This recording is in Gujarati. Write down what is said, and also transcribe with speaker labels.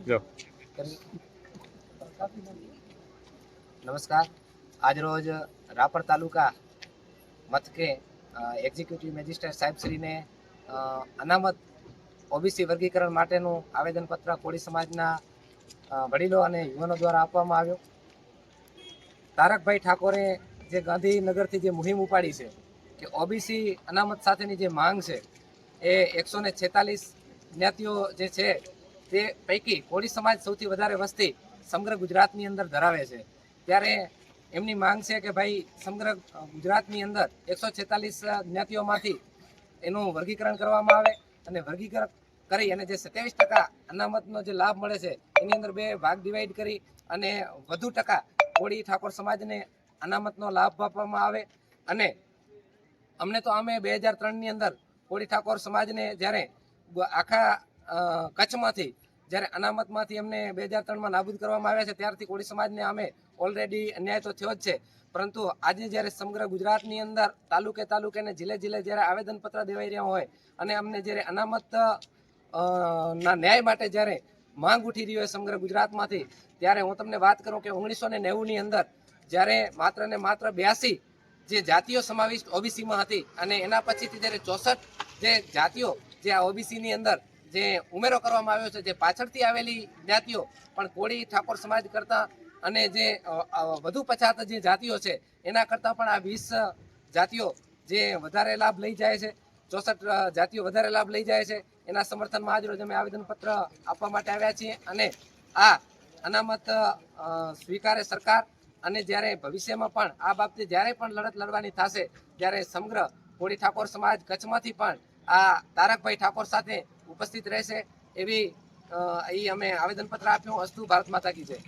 Speaker 1: જો
Speaker 2: નમસ્કાર. આજરોજ રાપર તાલુકા મથકે એક્ઝિક્યુટિવ મેજિસ્ટ્રેટ સાહેબશ્રીને અનામત ઓબીસી વર્ગીકરણ માટેનું આવેદનપત્ર કોળી સમાજના વડીલો અને યુવાનો દ્વારા આપવામાં આવ્યો. તારકભાઈ ઠાકોરે જે ગાંધીનગરથી જે મુહિમ ઉપાડી છે કે ઓબીસી અનામત સાથેની જે માંગ છે એ 146 જ્ઞાતિઓ જે છે તે પૈકી કોળી સમાજ સૌથી વધારે વસ્તી સમગ્ર ગુજરાતની અંદર ધરાવે છે. ત્યારે એમની માંગ છે કે ભાઈ સમગ્ર ગુજરાતની અંદર 146 જ્ઞાતિઓમાંથી એનું વર્ગીકરણ કરવામાં આવે અને વર્ગીકરણ કરી અને જે 27% અનામતનો જે લાભ મળે છે એની અંદર 2 ભાગ ડિવાઈડ કરી અને વધુ ટકા કોળી ઠાકોર સમાજને અનામતનો લાભ આપવામાં આવે. અને અમને તો અમે 2003ની અંદર કોળી ઠાકોર સમાજને જ્યારે આખા કચ્છમાંથી જ્યારે અનામતમાંથી અમને 2003માં નાબૂદ કરવામાં આવ્યા છે ત્યારથી કોળી સમાજને અમે ઓલરેડી અન્યાય તો થયો જ છે, પરંતુ આજે જ્યારે સમગ્ર ગુજરાતની અંદર તાલુકે તાલુકે અને જિલ્લે જિલ્લે જ્યારે આવેદનપત્ર દેવાઈ રહ્યા હોય અને અમને જ્યારે અનામત ના ન્યાય માટે જ્યારે માંગ ઉઠી રહી હોય સમગ્ર ગુજરાતમાંથી, ત્યારે હું તમને વાત કરું કે 1990ની અંદર જ્યારે માત્ર ને માત્ર 82 જે જાતિઓ સમાવિષ્ટ ઓબીસીમાં હતી અને એના પછીથી જ્યારે 64 જે જાતિઓ જે આ ઓબીસીની અંદર જે ઉમેરો કરવામાં આવ્યો છે, જે પાછળથી આવેલી જાતિઓ પણ કોળી ઠાકોર સમાજ કરતા અને જે વધુ પછાત જે જાતિઓ છે એના કરતાં પણ આ 20 જાતિઓ જે વધારે લાભ લઈ જાય છે, 64 જાતિઓ વધારે લાભ લઈ જાય છે, એના સમર્થનમાં આજરોજ અમે આવેદનપત્ર આપવા માટે આવ્યા છીએ. અને આ અનામત સ્વીકારે સરકાર અને જ્યારે ભવિષ્યમાં પણ આ બાબતે જ્યારે પણ લડત લડવાની થશે ત્યારે સમગ્ર કોળી ઠાકોર સમાજ કચ્છમાંથી પણ આ તારકભાઈ ઠાકોર સાથે ઉપસ્થિત રહેશે એવી અહીં અમે આવેદનપત્ર આપ્યું. અસ્તુ ભારત માતા કી જય.